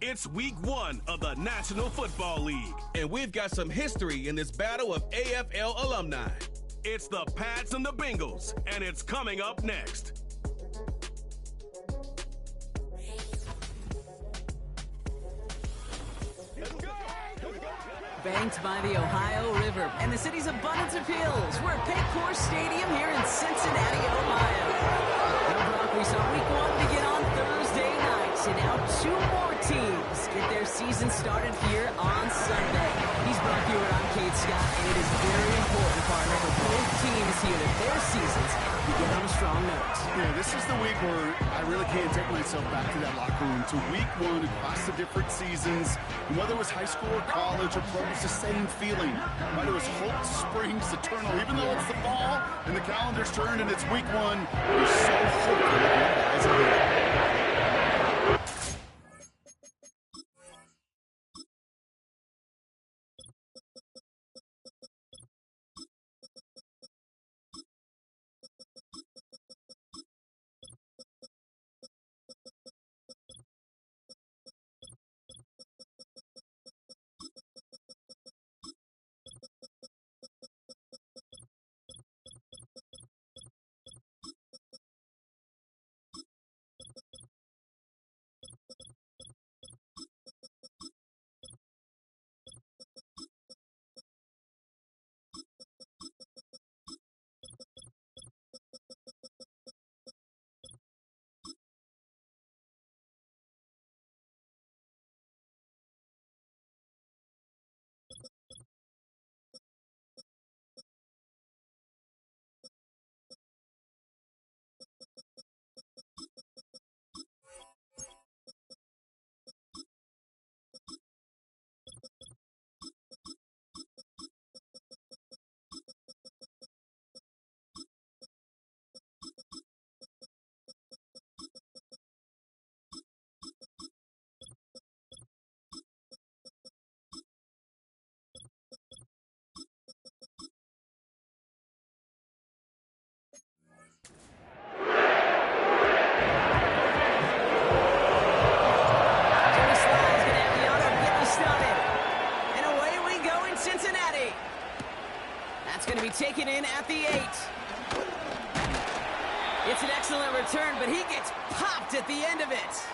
It's week 1 of the National Football League. And we've got some history in this battle of AFL alumni. It's the Pats and the Bengals, and it's coming up next. Banked by the Ohio River and the city's abundance of hills. We're at Paycor Stadium here in Cincinnati, Ohio. And Brock, we saw week 1 begin on Thursday night, and now 2 more teams get their season started here on Sunday. He's Brock Huard, I'm Kate Scott, and it is very important, partner, for both teams here that their seasons begin on a strong note. Yeah, this is the week where I really can't take myself back to that locker room, to week 1 across the different seasons. And whether it was high school or college or pro, it's the same feeling. Right? It was hope springs eternal. Even though it's the fall and the calendar's turned and it's week 1, we're so hopeful that you guys are here. Taken in at the 8. It's an excellent return, but he gets popped at the end of it.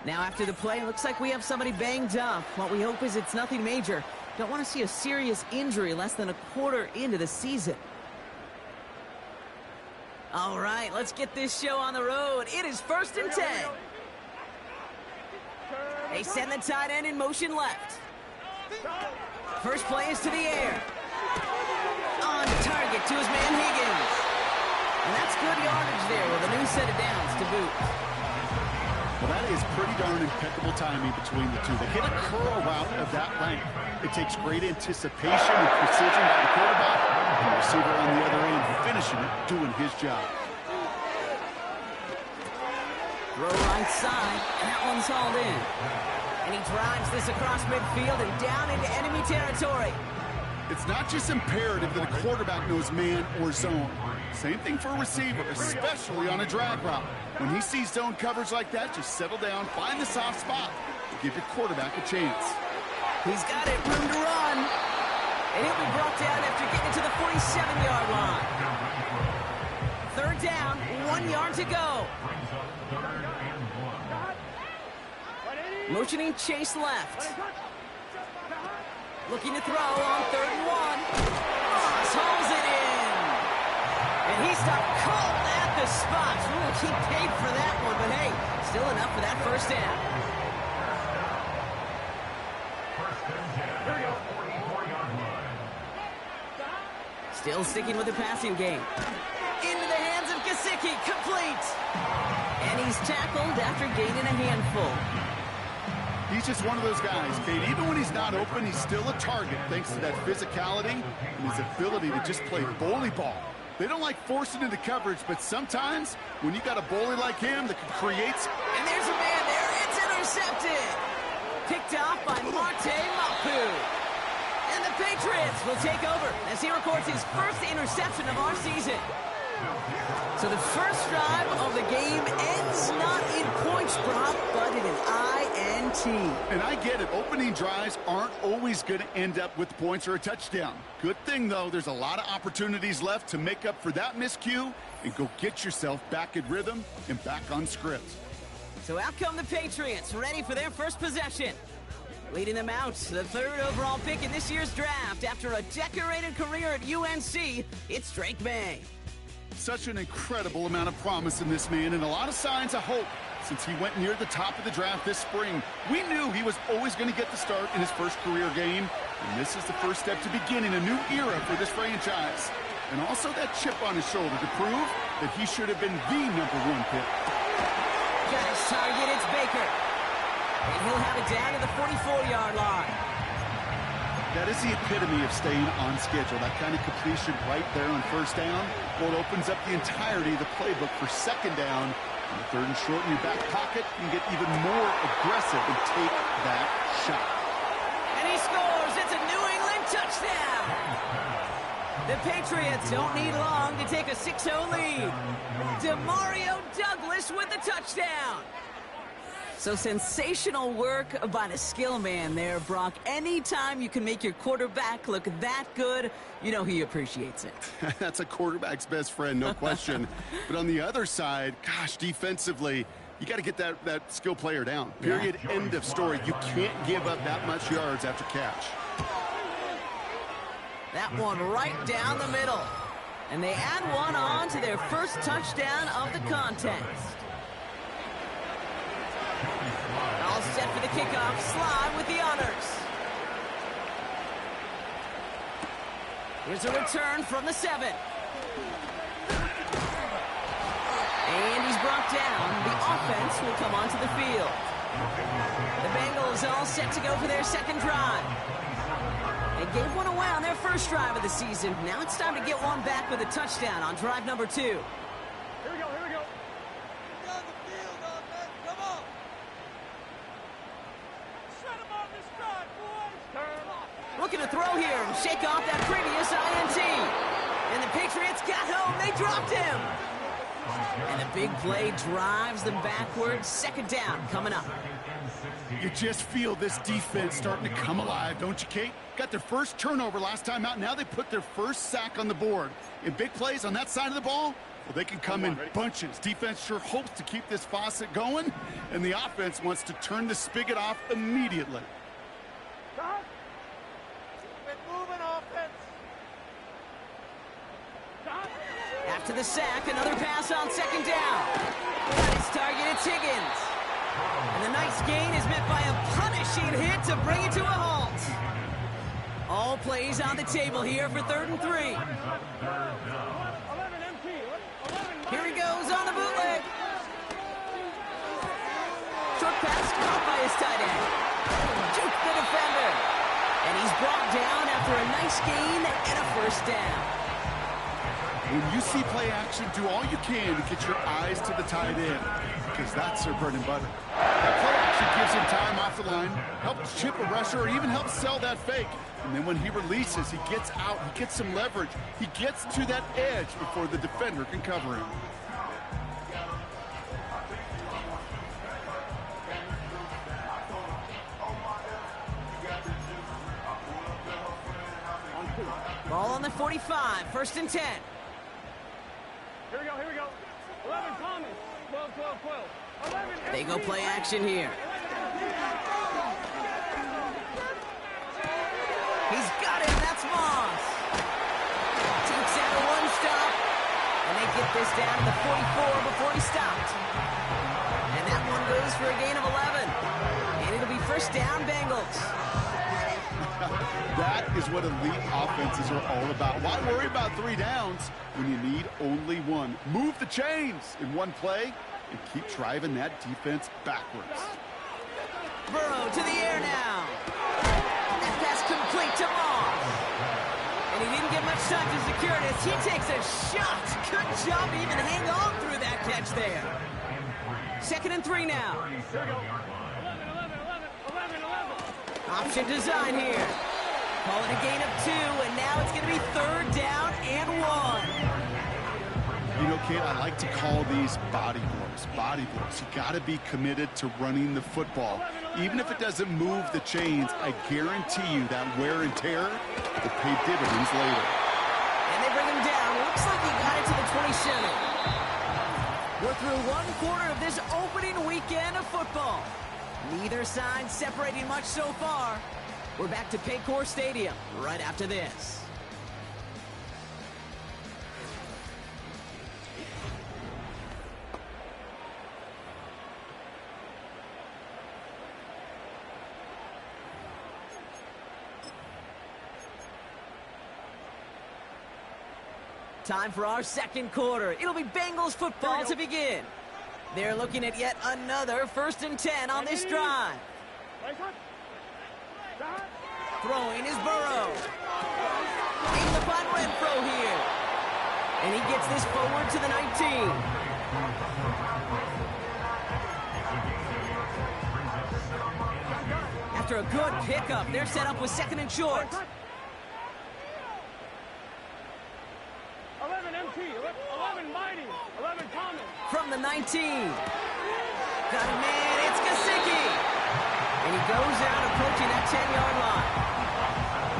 Now after the play, looks like we have somebody banged up. What we hope is it's nothing major. Don't want to see a serious injury less than a quarter into the season. All right, let's get this show on the road. It is 1st and 10. They send the tight end in motion left. First play is to the air. On target to his man Higgins. And that's good yardage there with a new set of downs to boot. Well, that is pretty darn impeccable timing between the two. They hit a curl route of that length. It takes great anticipation and precision by the quarterback, and the receiver on the other end finishing it, doing his job. Throw right side, and that one's hauled in. And he drives this across midfield and down into enemy territory. It's not just imperative that a quarterback knows man or zone. Same thing for a receiver, especially on a drag route. When he sees zone coverage like that, just settle down, find the soft spot, and give your quarterback a chance. He's got it, room to run. And he'll be brought down after getting to the 47-yard line. 3rd down, 1 yard to go. Motioning Chase left. Looking to throw on 3rd and 1. Moss hauls it in. And he stopped cold at the spot. We'll keep paid for that one, but hey, still enough for that 1st down. Still sticking with the passing game. Into the hands of Gesicki, complete. And he's tackled after gaining a handful. He's just one of those guys, Kate. Even when he's not open, he's still a target thanks to that physicality and his ability to just play bully ball. They don't like forcing into coverage, but sometimes when you got a bully like him that can create... And there's a man there. It's intercepted. Picked off by Marte Mapu. And the Patriots will take over as he records his first interception of our season. So the first drive of the game ends not in points drop, but in an INT. And I get it. Opening drives aren't always going to end up with points or a touchdown. Good thing, though, there's a lot of opportunities left to make up for that miscue and go get yourself back in rhythm and back on script. So out come the Patriots, ready for their first possession. Leading them out, the 3rd overall pick in this year's draft. After a decorated career at UNC, it's Drake May. Such an incredible amount of promise in this man and a lot of signs of hope since he went near the top of the draft this spring. We knew he was always going to get the start in his first career game, and this is the first step to beginning a new era for this franchise. And also that chip on his shoulder to prove that he should have been the #1 pick. Got his target, it's Baker. And he'll have it down to the 44-yard line. That is the epitome of staying on schedule. That kind of completion right there on first down. Well, it opens up the entirety of the playbook for second down. And the 3rd and short in your back pocket, you can get even more aggressive and take that shot. And he scores. It's a New England touchdown. The Patriots don't need long to take a 6-0 lead. Demario Douglas with the touchdown. So sensational work by the skill man there, Brock. Anytime you can make your quarterback look that good, you know he appreciates it. That's a quarterback's best friend, no question. But on the other side, gosh, defensively, you got to get that skill player down. Period, yeah. End of story. You can't give up that much yards after catch. That one right down the middle. And they add one on to their first touchdown of the contest. All set for the kickoff. Slide with the honors. Here's a return from the 7. And he's brought down. The offense will come onto the field. The Bengals all set to go for their second drive. They gave one away on their first drive of the season. Now it's time to get one back with a touchdown on drive number 2. Here we go, here we go. Down the field, offense, come on. Shut him on this drive, boys. Turn. Looking to throw here and shake off that previous INT. And the Patriots got home. They dropped him. And the big play drives them backwards. Second down coming up. You just feel this defense starting to come alive, don't you, Kate? Got their first turnover last time out. Now they put their first sack on the board. In big plays on that side of the ball, well, they can come in bunches. Defense sure hopes to keep this faucet going, and the offense wants to turn the spigot off immediately. Stop. Keep it moving, offense. Stop. After the sack, another pass on second down. Got his target, it's Higgins. And the nice gain is met by a punishing hit to bring it to a halt. All plays on the table here for 3rd and 3. 11 empty. 11. Here he goes on the bootleg. Short pass caught by his tight end. Juke the defender. And he's brought down after a nice gain and a first down. When you see play action, do all you can to get your eyes to the tight end, because that's their bread and butter. That play action gives him time off the line, helps chip a rusher, or even helps sell that fake. And then when he releases, he gets out, he gets some leverage. He gets to that edge before the defender can cover him. Ball on the 45, 1st and 10. Here we go, here we go. 11 Thomas. 12, 12, 12. 11 empty. They go play action here. He's got him, that's Moss. Takes out a one stop. And they get this down to the 44 before he stopped. And that one goes for a gain of 11. And it'll be first down, Bengals. That is what elite offenses are all about. Why worry about 3 downs when you need only 1? Move the chains in one play and keep driving that defense backwards. Burrow to the air now. That pass complete to Moss. And he didn't get much time to secure it as he takes a shot. Good job to even hang on through that catch there. 2nd and 3 now. Here we go. 11. Option design here. Call it a gain of 2, and now it's going to be 3rd down and 1. You know, Kate, I like to call these body blows. Body blows. You got to be committed to running the football. Even if it doesn't move the chains, I guarantee you that wear and tear will pay dividends later. And they bring him down. Looks like he got it to the 27. We're through one quarter of this opening weekend of football. Neither side separating much so far. We're back to Paycor Stadium right after this. Time for our second quarter. It'll be Bengals football to begin. They're looking at yet another 1st and 10 on this drive. Throwing is Burrow. Able to find Renfro here. And he gets this forward to the 19. After a good pickup, they're set up with 2nd and short. 11 MT, 11 Mighty, 11 Thomas. From the 19. Got a man, it's Gesicki. And he goes out approaching that 10-yard line.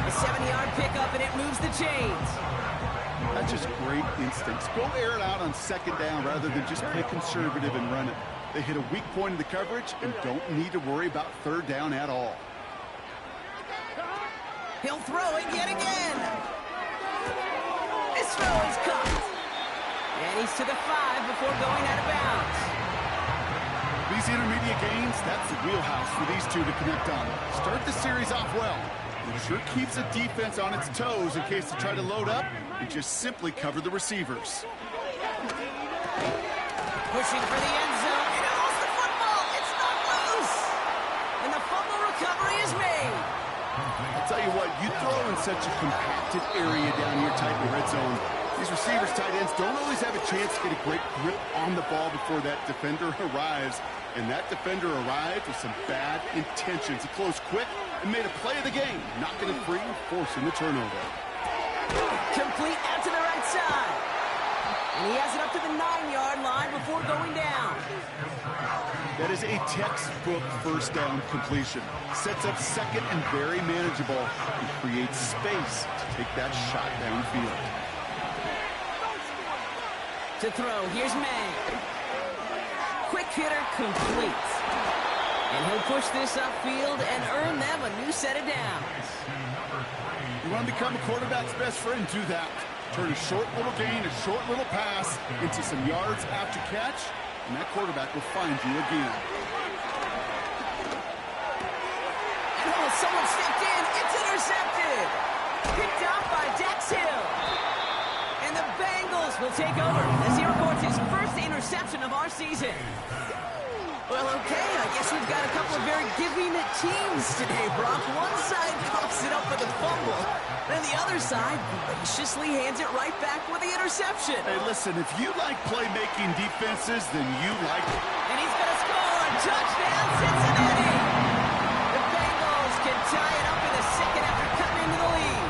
A 7-yard pickup, and it moves the chains. That's just great instincts. Go air it out on 2nd down rather than just play conservative and run it. They hit a weak point in the coverage and don't need to worry about 3rd down at all. He'll throw it yet again. This throw is caught. And he's to the 5 before going out of bounds. These intermediate gains, that's the wheelhouse for these two to connect on. Start the series off well. It sure keeps the defense on its toes in case they try to load up and just simply cover the receivers. Pushing for the end zone. And it lost the football. It's not loose. And the fumble recovery is made. I'll tell you what, you throw in such a compacted area down here tight in the red zone, these receivers, tight ends, don't always have a chance to get a great grip on the ball before that defender arrives. And that defender arrived with some bad intentions. He closed quick and made a play of the game, knocking it free, forcing the turnover. Complete out to the right side. And he has it up to the 9-yard line before going down. That is a textbook 1st down completion. Sets up 2nd and very manageable and creates space to take that shot downfield. To throw, here's May. Quick hitter complete. And he'll push this upfield and earn them a new set of downs. You want to become a quarterback's best friend? Do that. Turn a short little gain, a short little pass into some yards after catch, and that quarterback will find you again. Oh, someone stepped in. It's intercepted. Picked off by Dax Hill. And the Bengals will take over as he records his first interception of our season. Well, okay, I guess we've got a couple of very giving teams today, Brock. One side coughs it up with a fumble, and the other side graciously hands it right back with the interception. Hey, listen, if you like playmaking defenses, then you like it. And he's going to score a touchdown, Cincinnati. The Bengals can tie it up in the 2nd after cutting into the lead.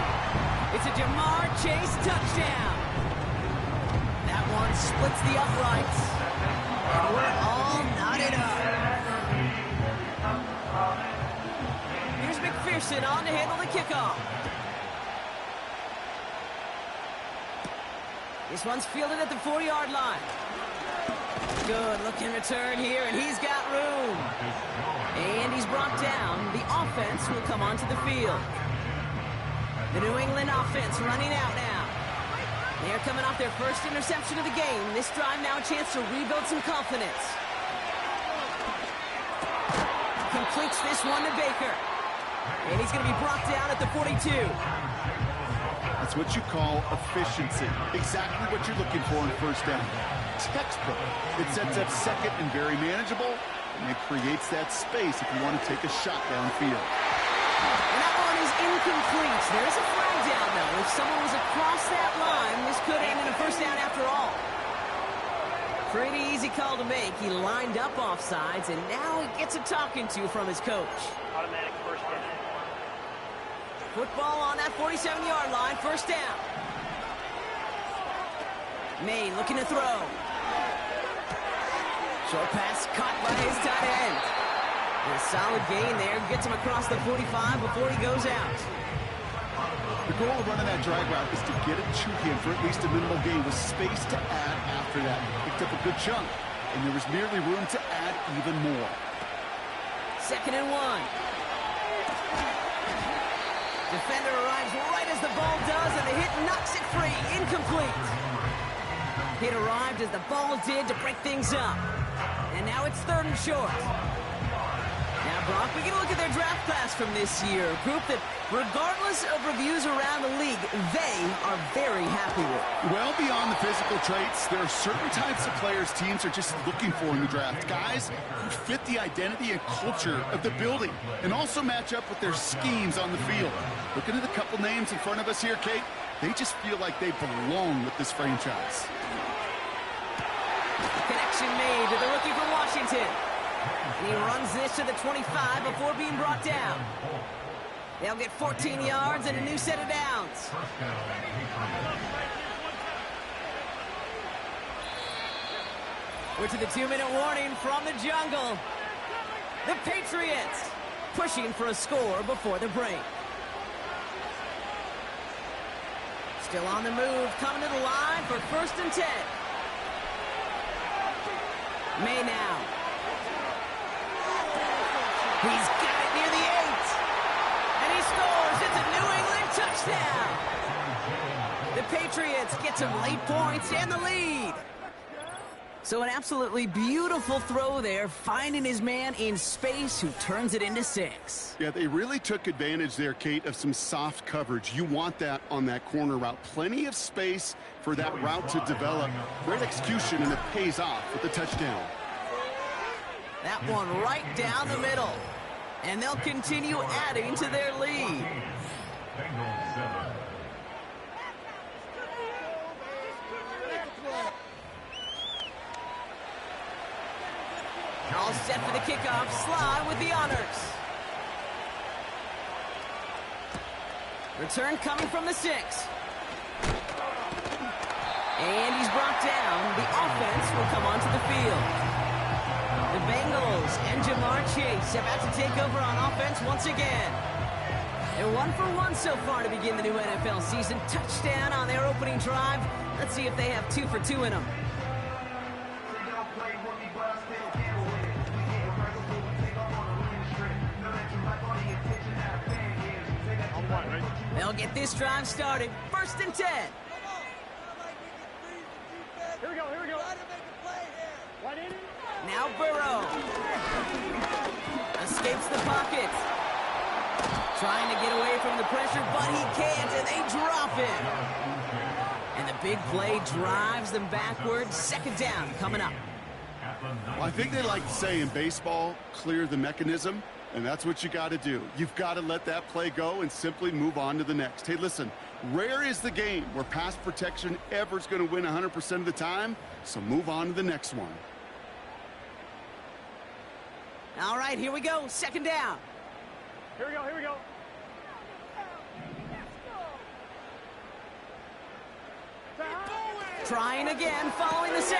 It's a Jamar Chase touchdown. That one splits the uprights. And we're all knotted up. Here's McPherson on to handle the kickoff. This one's fielded at the 4-yard line. Good looking return here, and he's got room. And he's brought down. The offense will come onto the field. The New England offense running out now. They're coming off their first interception of the game. This drive now a chance to rebuild some confidence. Completes this one to Baker. And he's going to be brought down at the 42. That's what you call efficiency. Exactly what you're looking for in 1st down. Textbook. It sets up 2nd and very manageable, and it creates that space if you want to take a shot downfield. And that one is incomplete. There is a flag down, though. If someone was across that line, this could end in a 1st down after all. Pretty easy call to make. He lined up offsides, and now he gets a talking to from his coach. Automatic 1st down. Football on that 47-yard line, 1st down. May looking to throw. Short pass caught by his tight end. And a solid gain there. Gets him across the 45 before he goes out. The goal of running that drag route is to get it to him for at least a minimal gain with space to add after that. Picked up a good chunk, and there was merely room to add even more. 2nd and 1. Defender arrives right as the ball does, and the hit knocks it free. Incomplete. Hit arrived as the ball did to break things up. And now it's 3rd and short. Now, Brock, we get a look at their draft class from this year. A group that, regardless of reviews around the league, they are very happy with. Well, beyond the physical traits, there are certain types of players teams are just looking for in the draft. Guys who fit the identity and culture of the building and also match up with their schemes on the field. Looking at a couple names in front of us here, Kate, they just feel like they belong with this franchise. Connection made to the rookie from Washington. And he runs this to the 25 before being brought down. They'll get 14 yards and a new set of downs. We're to the 2-minute warning from the jungle. The Patriots pushing for a score before the break. Still on the move, coming to the line for 1st and 10. May now. He's got it near the 8. And he scores. It's a New England touchdown. The Patriots get some late points and the lead. So an absolutely beautiful throw there, finding his man in space who turns it into 6. Yeah, they really took advantage there, Kate, of some soft coverage. You want that on that corner route. Plenty of space for that route to develop. Great execution, and it pays off with the touchdown. That one right down the middle. And they'll continue adding to their lead. All set for the kickoff. Sly with the honors. Return coming from the 6. And he's brought down. The offense will come onto the field. The Bengals and Jamar Chase about to take over on offense once again. They're 1 for 1 so far to begin the new NFL season. Touchdown on their opening drive. Let's see if they have 2 for 2 in them. They'll get this drive started. 1st and 10. Here we go, here we go. Now Burrow. Escapes the pocket. Trying to get away from the pressure, but he can't, and they drop him. And the big play drives them backwards. 2nd down coming up. Well, I think they like to say in baseball, clear the mechanism, and that's what you got to do. You've got to let that play go and simply move on to the next. Hey, listen, rare is the game where pass protection ever is going to win 100% of the time, so move on to the next one. All right, here we go. 2nd down. Here we go, here we go. Trying again, following the set.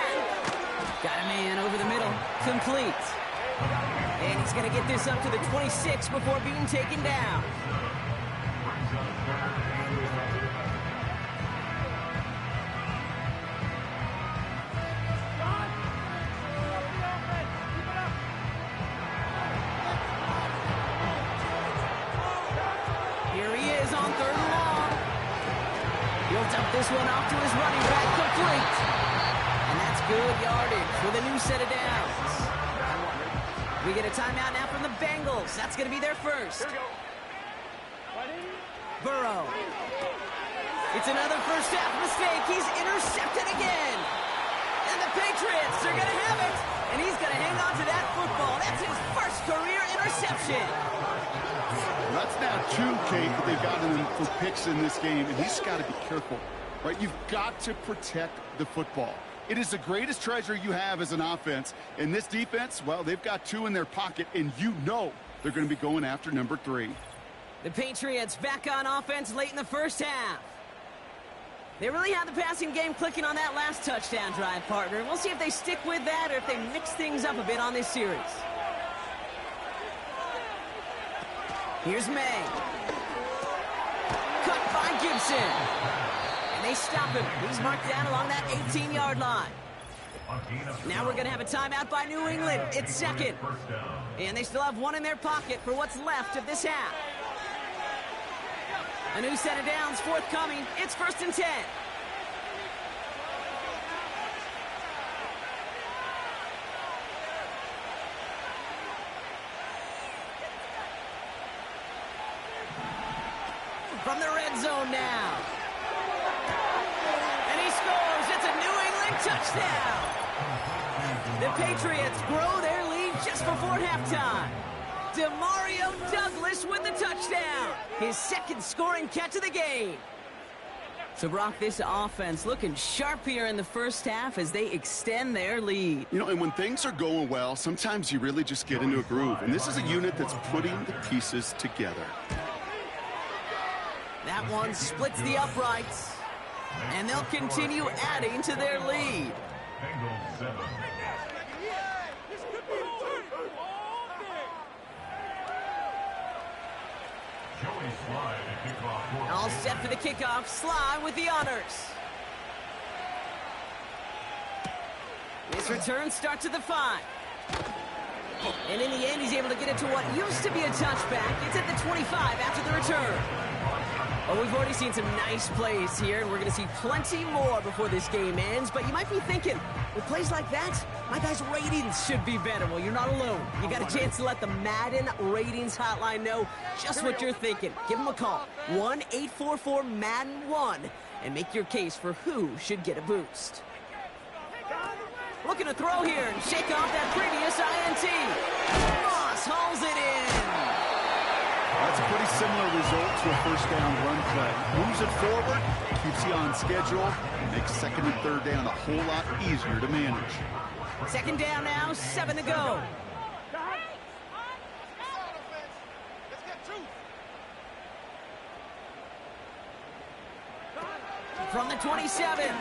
Got a man over the middle. Complete. And he's going to get this up to the 26 before being taken down. Here he is on 3rd and long. He'll dump this one off to his running back. Complete. And that's good yardage with a new set of downs. We get a timeout now from the Bengals. That's going to be their first. Here we go. Burrow. It's another first half mistake. He's intercepted again. And the Patriots are going to have it. And he's going to hang on to that football. That's his first career interception. That's now 2, Kate, that they've gotten him for picks in this game, and he's got to be careful, right? You've got to protect the football. It is the greatest treasure you have as an offense. And this defense, well, they've got 2 in their pocket, and you know they're going to be going after number 3. The Patriots back on offense late in the first half. They really have the passing game clicking on that last touchdown drive, partner. We'll see if they stick with that or if they mix things up a bit on this series. Here's May. Cut by Gibson. And they stop him. He's marked down along that 18-yard line. Now we're going to have a timeout by New England. It's second. And they still have one in their pocket for what's left of this half. A new set of downs forthcoming. It's 1st and 10. From the red zone now. And he scores. It's a New England touchdown. The Patriots grow their lead just before halftime. Demario Douglas with the touchdown. His second scoring catch of the game. So, Brock, this offense looking sharp here in the first half as they extend their lead. You know, and when things are going well, sometimes you really just get into a groove. And this is a unit that's putting the pieces together. That one splits the uprights. And they'll continue adding to their lead. All set for the kickoff. Sly with the honors. This return starts at the 5. And in the end, he's able to get it to what used to be a touchback. It's at the 25 after the return. Well, we've already seen some nice plays here, and we're going to see plenty more before this game ends. But you might be thinking, with plays like that, my guys' ratings should be better. Well, you're not alone. You got a chance to let the Madden Ratings Hotline know just what you're thinking. Give them a call, 1-844-MADDEN-1, and make your case for who should get a boost. Looking to throw here and shake off that previous INT. Moss hauls it in. That's a pretty similar result to a first down run play. Moves it forward, keeps you on schedule, and makes 2nd and 3rd down a whole lot easier to manage. 2nd down now, 7 to go. From the 27.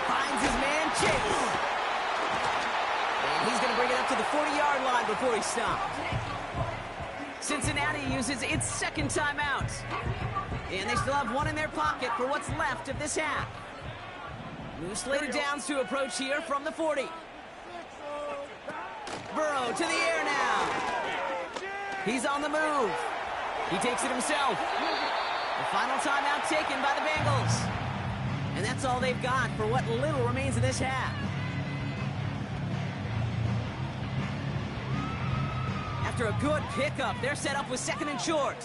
Finds his man Chase. And he's going to bring it up to the 40-yard line before he stopped. Cincinnati uses its 2nd timeout. And they still have one in their pocket for what's left of this half. New slate of downs to approach here from the 40. Burrow to the air now. He's on the move. He takes it himself. The final timeout taken by the Bengals. And that's all they've got for what little remains of this half. After a good pickup, they're set up with 2nd and short.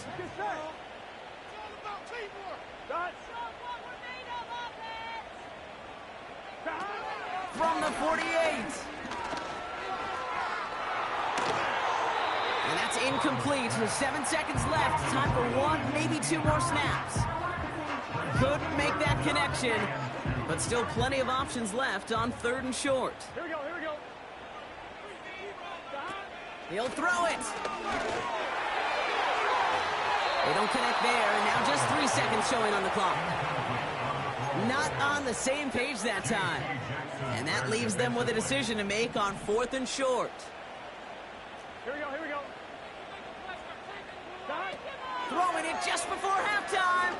From the 48. And that's incomplete. 7 seconds left. Time for 1, maybe 2 more snaps. Couldn't make that connection, but still plenty of options left on 3rd and short. Here we go, here we go. He'll throw it. They don't connect there, and now just 3 seconds showing on the clock. Not on the same page that time. And that leaves them with a decision to make on 4th and short. Here we go, here we go. Throwing it just before halftime.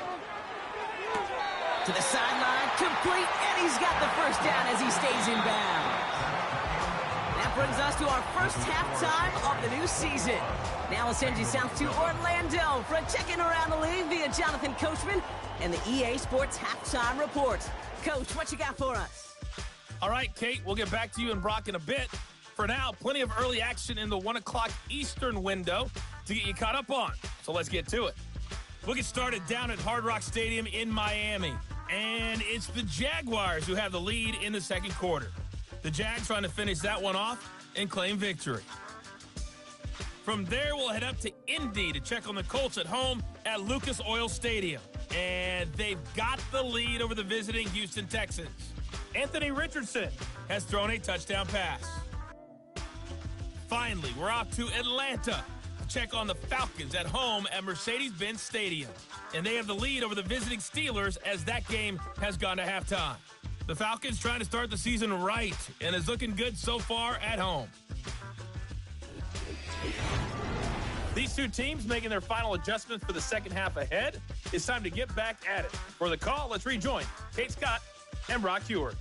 To the sideline, complete, and he's got the 1st down as he stays in bounds. That brings us to our first halftime of the new season. Now we'll send you south to Orlando for a check-in around the league via Jonathan Coachman and the EA Sports Halftime Report. Coach, what you got for us? All right, Kate, we'll get back to you and Brock in a bit. For now, plenty of early action in the 1 o'clock Eastern window to get you caught up on. So let's get to it. We'll get started down at Hard Rock Stadium in Miami. And it's the Jaguars who have the lead in the 2nd quarter. The Jags trying to finish that one off and claim victory. From there, we'll head up to Indy to check on the Colts at home at Lucas Oil Stadium. And they've got the lead over the visiting Houston Texans. Anthony Richardson has thrown a touchdown pass. Finally, we're off to Atlanta to check on the Falcons at home at Mercedes-Benz Stadium. And they have the lead over the visiting Steelers as that game has gone to halftime. The Falcons trying to start the season right and is looking good so far at home. These two teams making their final adjustments for the second half ahead. It's time to get back at it. For the call, let's rejoin Kate Scott and Brock Huard.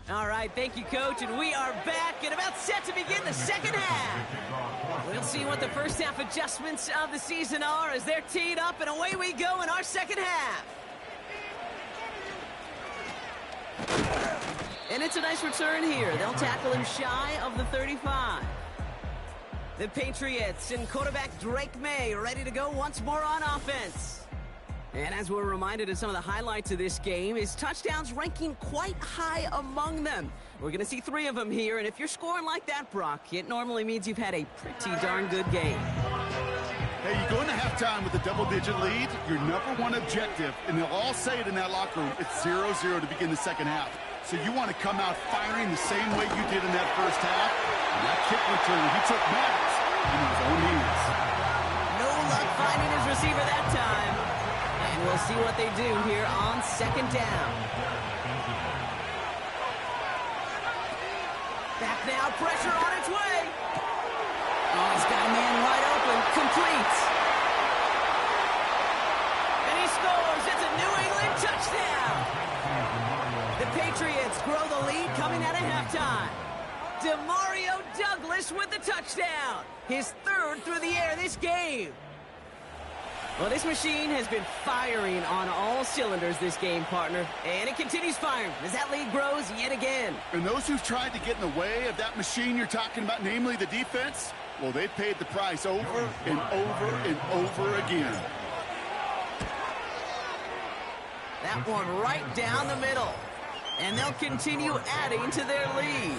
All right, thank you, Coach, and we are back and about set to begin the second half. We'll see what the first half adjustments of the season are as they're teed up, and away we go in our second half. And it's a nice return here. They'll tackle him shy of the 35. The Patriots and quarterback Drake May ready to go once more on offense. And as we're reminded of some of the highlights of this game, his touchdowns ranking quite high among them. We're going to see 3 of them here, and if you're scoring like that, Brock, it normally means you've had a pretty darn good game. Hey, you go into halftime with a double-digit lead, your number one objective, and they'll all say it in that locker room, it's 0-0 to begin the second half. So you want to come out firing the same way you did in that first half. And that kick return, he took matters in his own hands. No luck finding his receiver that time. And we'll see what they do here on second down. Back now, pressure on its way. Oh, he's got a man wide open, complete. And he scores. It's a New England touchdown. The Patriots grow the lead coming out of halftime. Demario Douglas with the touchdown. His 3rd through the air this game. Well, this machine has been firing on all cylinders this game, partner. And it continues firing as that lead grows yet again. And those who've tried to get in the way of that machine you're talking about, namely the defense, well, they've paid the price over and over and over again. That one right down the middle. And they'll continue adding to their lead.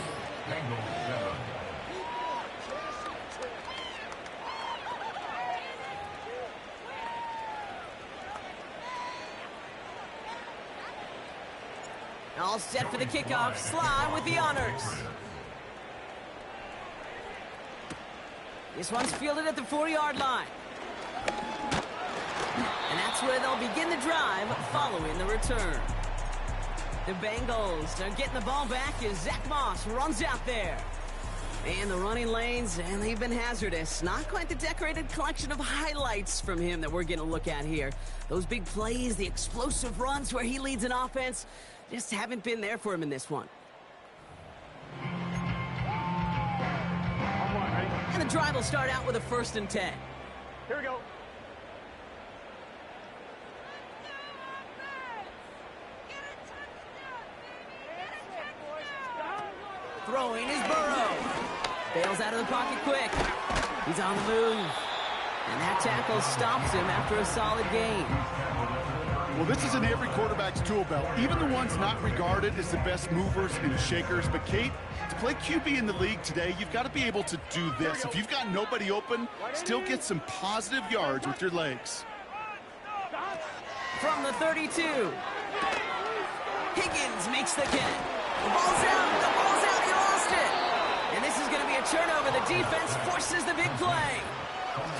All set for the kickoff. Sly with the honors. This one's fielded at the 4-yard line. And that's where they'll begin the drive following the return. The Bengals are getting the ball back as Zach Moss runs out there. And the running lanes, and they've been hazardous. Not quite the decorated collection of highlights from him that we're going to look at here. Those big plays, the explosive runs where he leads an offense, just haven't been there for him in this one. And the drive will start out with a 1st and 10. Here we go. Throwing is Burrow. Bails out of the pocket quick. He's on the move. And that tackle stops him after a solid gain. Well, this is in every quarterback's tool belt, even the ones not regarded as the best movers and shakers. But, Kate, to play QB in the league today, you've got to be able to do this. If you've got nobody open, still get some positive yards with your legs. From the 32. Higgins makes the catch. The ball's out. The ball's out. He lost it. And this is going to be a turnover. The defense forces the big play.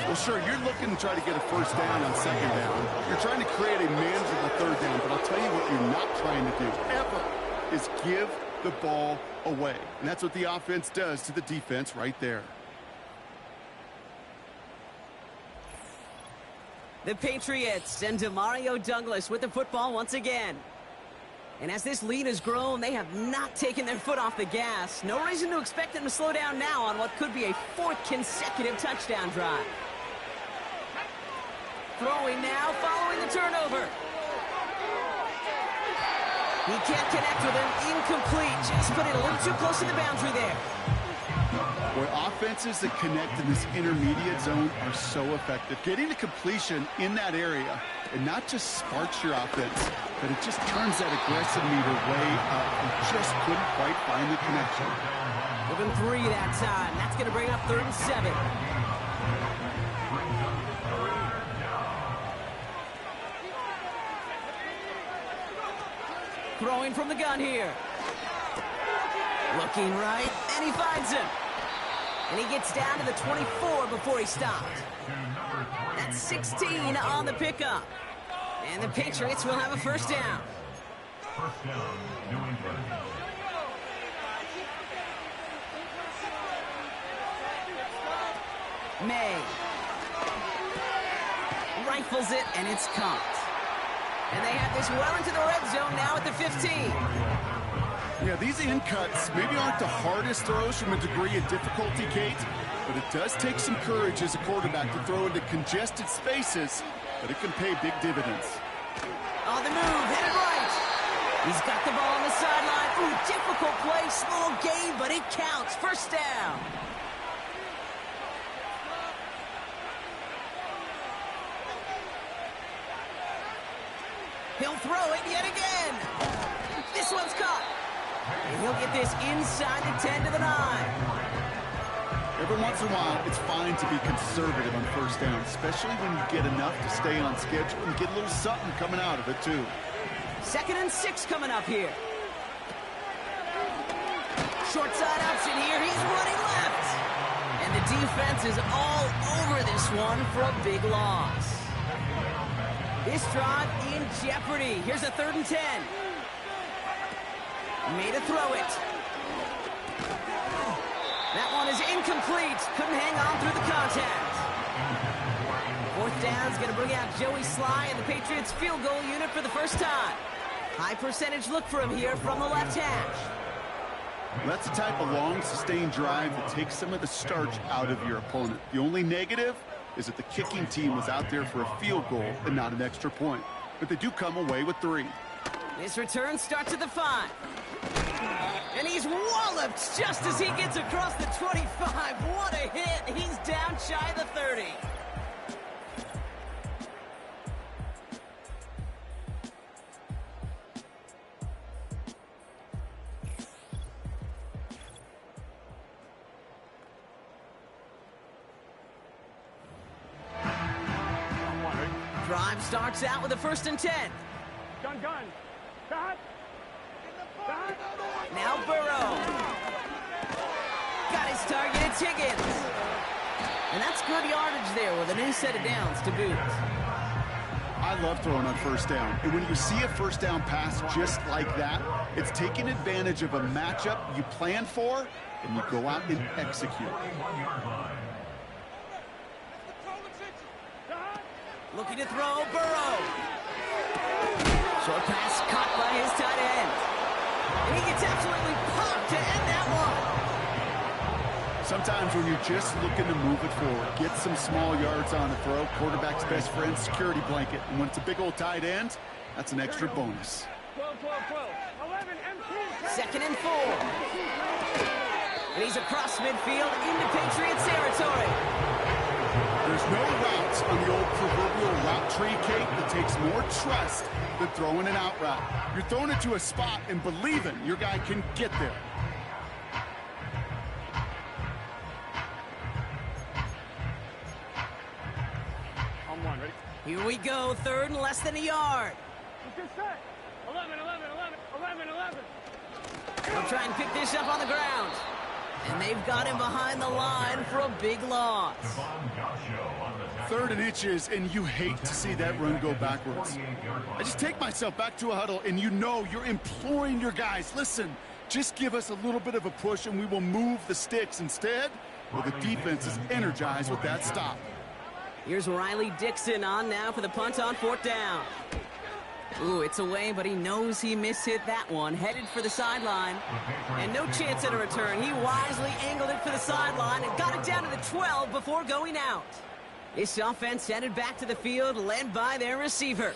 Well, sure, you're looking to try to get a 1st down on 2nd down. You're trying to create a manageable 3rd down, but I'll tell you what you're not trying to do ever is give the ball away. And that's what the offense does to the defense right there. The Patriots and Demario Douglas with the football once again. And as this lead has grown, they have not taken their foot off the gas. No reason to expect them to slow down now on what could be a 4th consecutive touchdown drive. Throwing now, following the turnover. He can't connect with him. Incomplete. Just put it a little too close to the boundary there. Boy, offenses that connect in this intermediate zone are so effective. Getting to completion in that area, it not just sparks your offense, but it just turns that aggressive meter way up. You just couldn't quite find the connection. Moving 3 that time. That's going to bring up 3rd and 7. Throwing from the gun here. Looking right, and he finds him. And he gets down to the 24 before he stops. That's 16 on the pickup. And the Patriots will have a first down. First down, New England. May rifles it, and it's caught. And they have this well into the red zone now at the 15. Yeah, these in cuts maybe aren't the hardest throws from a degree of difficulty, Kate, but it does take some courage as a quarterback to throw into congested spaces, but it can pay big dividends. On the move, headed right. He's got the ball on the sideline. Ooh, difficult play, small gain, but it counts. First down. He'll throw it yet again. This one's caught. And he'll get this inside the 10 to the 9. Every once in a while, it's fine to be conservative on first down, especially when you get enough to stay on schedule and get a little something coming out of it, too. 2nd and 6 coming up here. Short side option here. He's running left. And the defense is all over this one for a big loss. This drive in jeopardy. Here's a 3rd and 10. Made a throw it. That one is incomplete. Couldn't hang on through the contact. 4th down's going to bring out Joey Sly and the Patriots field goal unit for the first time. High percentage look for him here from the left hash. That's the type of long, sustained drive that takes some of the starch out of your opponent. The only negative is that the kicking team was out there for a field goal and not an extra point. But they do come away with 3. This return starts at the 5. And he's walloped just as he gets across the 25. What a hit. He's down shy of the 30. Drive starts out with a 1st and 10. Gun. Cut. Now Burrow. Got his target, it's Higgins. And that's good yardage there with a new set of downs to boot. I love throwing on first down. And when you see a first down pass just like that, it's taking advantage of a matchup you planned for, and you go out and execute. Looking to throw, Burrow. Short pass caught by his tight end. And he gets absolutely popped to end that one. Sometimes when you're just looking to move it forward, get some small yards on the throw, quarterback's best friend, security blanket. And when it's a big old tight end, that's an extra bonus. 12. 11, empty. 2nd and 4. And he's across midfield into Patriots territory. There's no routes on the old proverbial route tree, Kate, that takes more trust than throwing an out route. You're throwing it to a spot and believing your guy can get there. On 1, ready? Here we go, 3rd and less than a yard. Let's get set. 11. They'll try and pick this up on the ground. And they've got him behind the line for a big loss. 3rd and inches, and you hate to see that run go backwards. I just take myself back to a huddle, and you know you're imploring your guys, listen, just give us a little bit of a push, and we will move the sticks. Instead, well, the defense is energized with that stop. Here's Riley Dixon on now for the punt on 4th down. Ooh, it's away, but he knows he mishit that one. Headed for the sideline. And no chance at a return. He wisely angled it for the sideline and got it down to the 12 before going out. This offense headed back to the field, led by their receiver.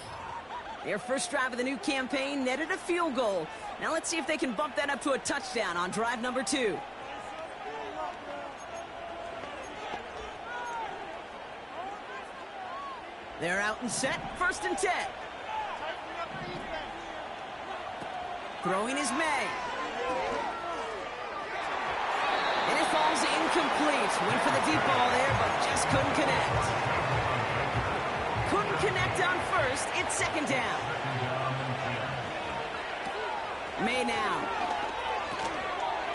Their first drive of the new campaign netted a field goal. Now let's see if they can bump that up to a touchdown on drive number 2. They're out and set. 1st and 10. Throwing is May. And it falls incomplete. Went for the deep ball there, but just couldn't connect. Couldn't connect on 1st. It's 2nd down. May now.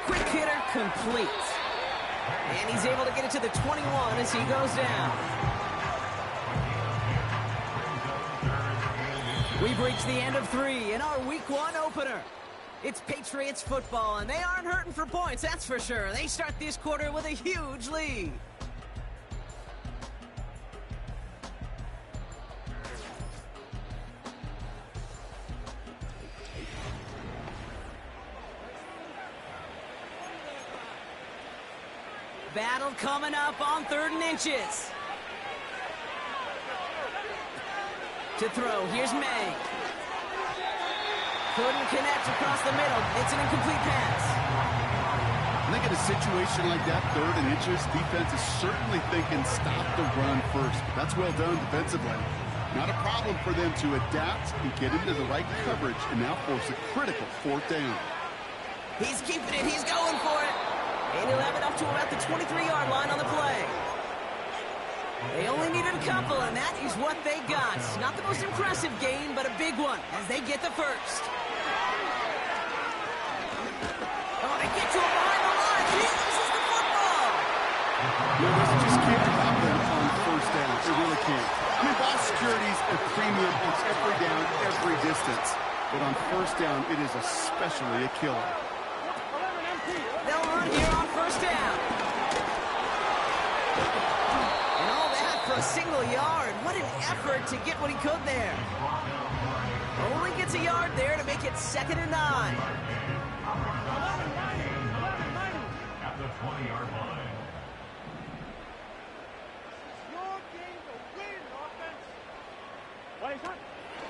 Quick hitter complete. And he's able to get it to the 21 as he goes down. We've reached the end of 3 in our Week 1 opener. It's Patriots football, and they aren't hurting for points, that's for sure. They start this quarter with a huge lead. Battle coming up on 3rd and inches. To throw, here's May. Couldn't connect across the middle. It's an incomplete pass. I think in a situation like that, 3rd and inches, defense is certainly thinking stop the run first. That's well done defensively. Not a problem for them to adapt and get into the right coverage and now force a critical 4th down. He's keeping it. He's going for it. And he'll have it up to about the 23-yard line on the play. They only needed a couple, and that is what they got. Not the most impressive gain, but a big one as they get the first. Oh, they get to him behind the line. He loses the football. This just can't happen on 1st down. It really can't. I mean, ball security is a premium on every down, every distance. But on 1st down, it is especially a killer. They'll run here on 1st down. And all that for a single yard. What an effort to get what he could there. Only gets a yard there to make it 2nd and 9. At the 20-yard line. Your game to win, offense.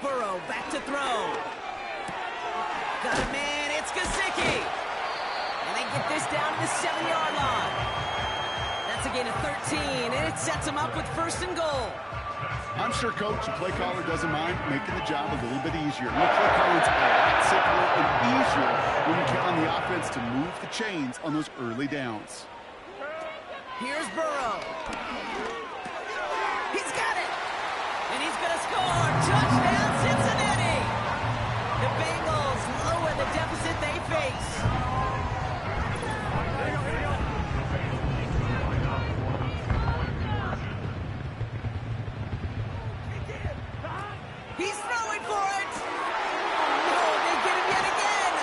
Burrow back to throw. Got a man, it's Gesicki. And they get this down to the 7-yard line. That's a gain of 13, and it sets them up with 1st and goal. I'm sure coach and play caller doesn't mind making the job a little bit easier. Look, play calling's a lot simpler and easier when you count on the offense to move the chains on those early downs. Here's Burrow. He's got it. And he's going to score. Touchdown, Cincinnati. The Bengals lower the deficit they face. He's throwing for it. Oh, they get him yet again.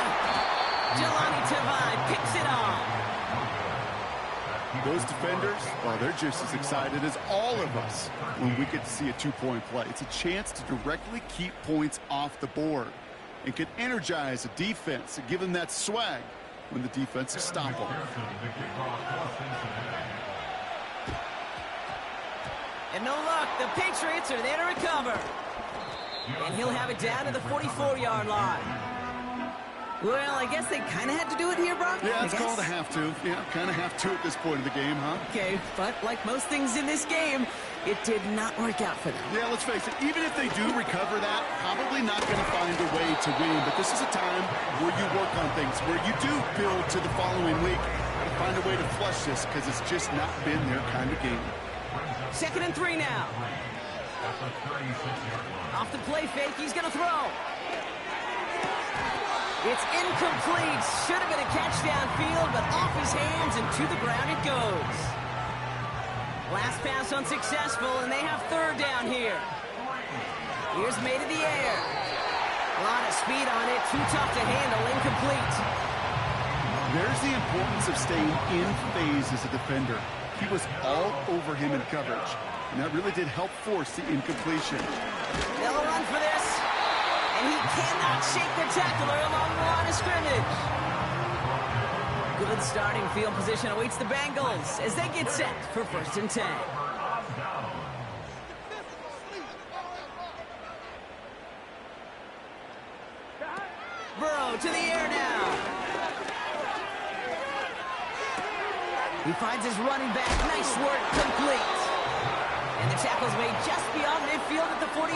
Jelani Tavai picks it off. Those defenders, well, they're just as excited as all of us when we get to see a 2-point play. It's a chance to directly keep points off the board and can energize a defense and give them that swag when the defense is stoppable. And no luck, the Patriots are there to recover. And he'll have it down to the 44-yard line. Well, I guess they kind of had to do it here, Brock. Yeah, it's called a have to. Yeah, kind of have to at this point of the game, huh? Okay, but like most things in this game, it did not work out for them. Yeah, let's face it, even if they do recover that, probably not going to find a way to win. But this is a time where you work on things, where you do build to the following week. Find a way to flush this because it's just not been their kind of game. 2nd and 3 now. Off the play fake, he's going to throw. It's incomplete. Should have been a catch downfield, but off his hands and to the ground it goes. Last pass unsuccessful, and they have 3rd down here. Here's May to the air. A lot of speed on it. Too tough to handle. Incomplete. There's the importance of staying in phase as a defender. He was all over him in coverage, and that really did help force the incompletion. They'll run for this, and he cannot shake the tackler along the line of scrimmage. Good starting field position awaits the Bengals as they get set for 1st and 10. Burrow to the air now. He finds his running back. Nice work, complete. And the tackle's made just beyond midfield at the 48.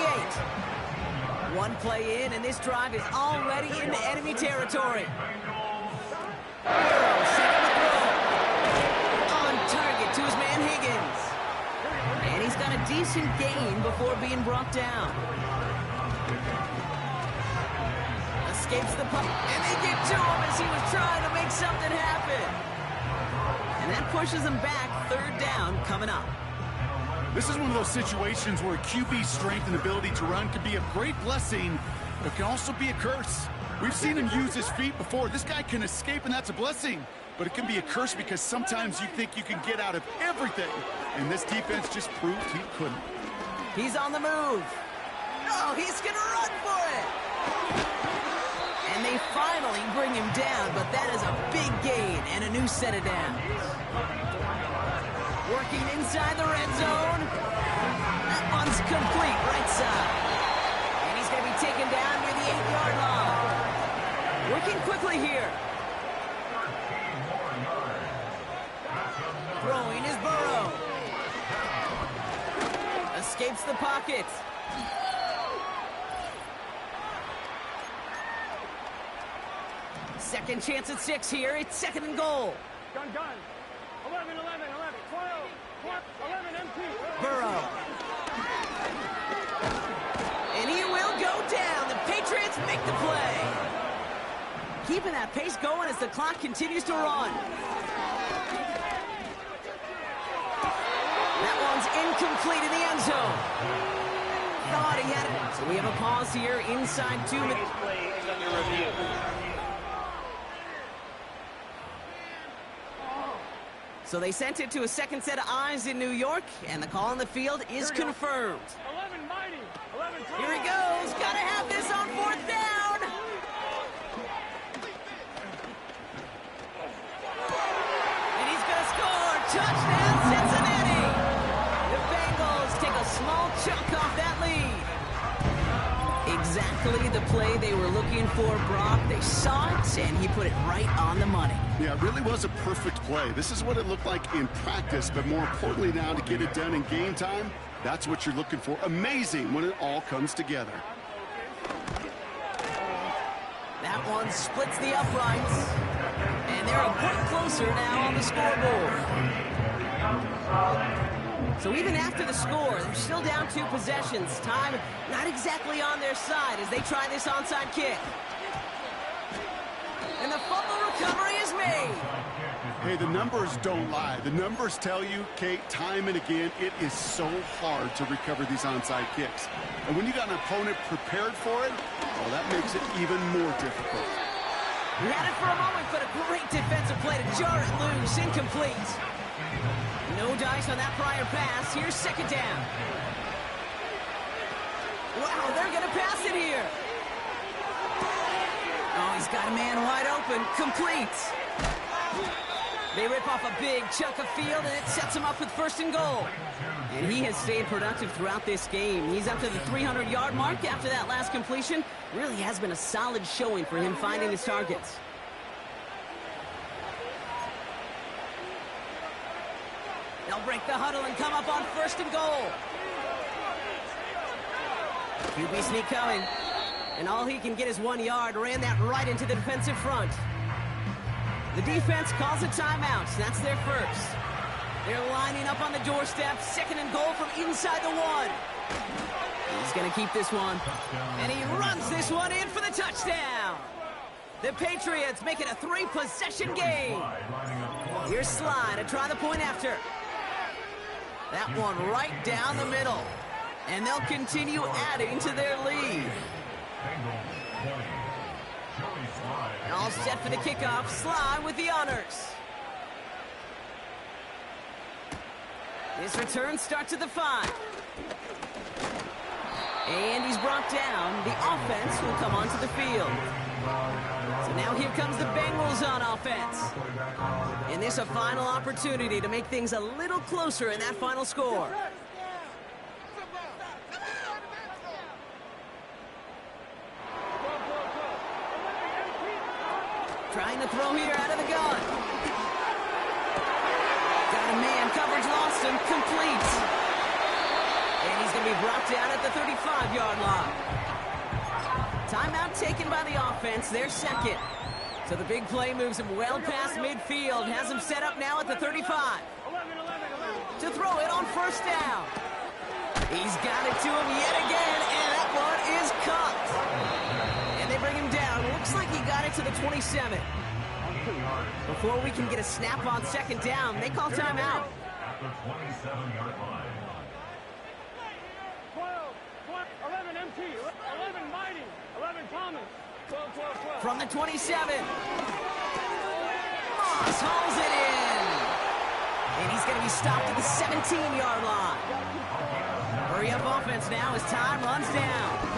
One play in, and this drive is already into enemy territory. Burrow setting the throw. On target to his man Higgins. And he's got a decent gain before being brought down. A escapes the puck, and they get to him as he was trying to make something happen. And that pushes him back. Third down coming up. This is one of those situations where QB's strength and ability to run can be a great blessing, but can also be a curse. We've seen him use his feet before. This guy can escape, and that's a blessing. But it can be a curse because sometimes you think you can get out of everything. And this defense just proved he couldn't. He's on the move. Oh, he's going to run for it. And they finally bring him down, but that is a big gain and a new set of downs. Working inside the red zone. That one's complete right side. And he's going to be taken down near the 8-yard line. Working quickly here. Throwing is Burrow. Escapes the pocket. Second chance at 6 here. It's 2nd and goal. Gun. 11, 11, 11, 12, 11, empty. Burrow. And he will go down. The Patriots make the play. Keeping that pace going as the clock continues to run. That one's incomplete in the end zone. Thought he had it. So we have a pause here inside 2 minutes. Play is under review. So they sent it to a second set of eyes in New York, and the call on the field is confirmed. 11 mighty. 11 Here he goes. Gotta have this on 4th down. And he's gonna score. Touchdown, Cincinnati. The Bengals take a small chunk off that lead. Exactly the play they were looking for, Brock. They saw it, and he put it right on the money. Yeah, it really was a perfect play. This is what it looked like in practice, but more importantly now to get it done in game time, that's what you're looking for. Amazing when it all comes together. That one splits the uprights. And they're a point closer now on the scoreboard. So even after the score, they're still down 2 possessions. Time not exactly on their side as they try this onside kick. And the fumble recovery is made. Hey, the numbers don't lie. The numbers tell you, Kate, time and again, it is so hard to recover these onside kicks. And when you got an opponent prepared for it, well, that makes it even more difficult. We had it for a moment, but a great defensive play to jar it loose. Incomplete. No dice on that prior pass. Here's 2nd down. Wow, they're going to pass it here. Oh, he's got a man wide open. Complete. They rip off a big chunk of field, and it sets him up with 1st and goal. And he has stayed productive throughout this game. He's up to the 300-yard mark after that last completion. Really has been a solid showing for him finding his targets. They'll break the huddle and come up on 1st and goal. QB sneak coming. And all he can get is 1 yard. Ran that right into the defensive front. The defense calls a timeout. That's their first. They're lining up on the doorstep. 2nd and goal from inside the 1. He's going to keep this one. And he runs this one in for the touchdown. The Patriots make it a 3-possession game. Here's Sly to try the point after. That one right down the middle. And they'll continue adding to their lead. And all set for the kickoff. Sly with the honors. His return starts at the 5. And he's brought down. The offense will come onto the field. So now here comes the Bengals on offense. And this a final opportunity to make things a little closer in that final score. Trying to throw here out of the gun. Got a man, coverage lost him, complete. And he's going to be brought down at the 35-yard line. Timeout taken by the offense, their 2nd. So the big play moves him well past midfield, has him set up now at the 35. To throw it on 1st down. He's got it to him yet again, and that one is caught. And they bring him down. Looks to the 27. Before we can get a snap on second down, they call timeout. At the 27-yard line. 12, 11 MT, 11 Mighty, 11 Thomas, 12, 12, 12. From the 27. Moss hauls it in. And he's going to be stopped at the 17-yard line. Hurry up offense now as time runs down.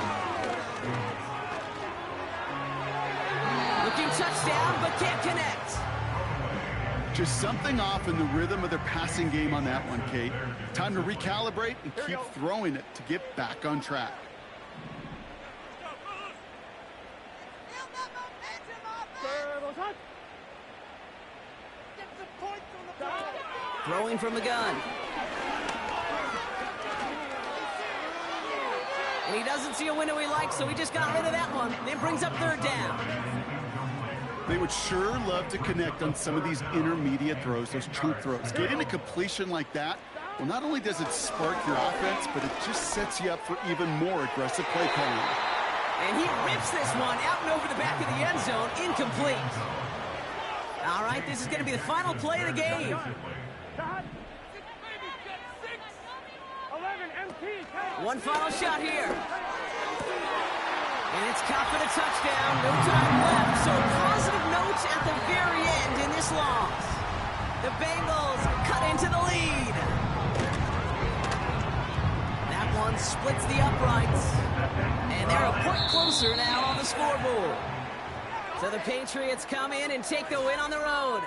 Looking touchdown, but can't connect. Just something off in the rhythm of their passing game on that one, Kate. Time to recalibrate and keep throwing it to get back on track. Throwing from the gun. And he doesn't see a window he likes, so he just got rid of that one. Then brings up third down. They would sure love to connect on some of these intermediate throws, those chunk throws. Getting a completion like that, well, not only does it spark your offense, but it just sets you up for even more aggressive play calling. And he rips this one out and over the back of the end zone, incomplete. All right, this is going to be the final play of the game. 11 MT, One final shot here. And it's caught for the touchdown. No time left. So positive notes at the very end in this loss. The Bengals cut into the lead. That one splits the uprights. And they're a point closer now on the scoreboard. So the Patriots come in and take the win on the road.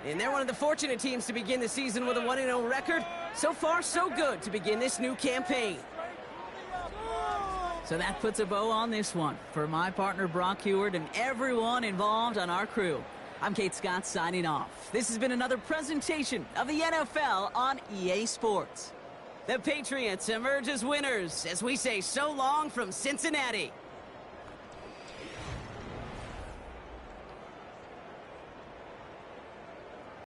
And they're one of the fortunate teams to begin the season with a 1-0 record. So far, so good to begin this new campaign. So that puts a bow on this one. For my partner, Brock Heward, and everyone involved on our crew, I'm Kate Scott signing off. This has been another presentation of the NFL on EA Sports. The Patriots emerge as winners as we say so long from Cincinnati.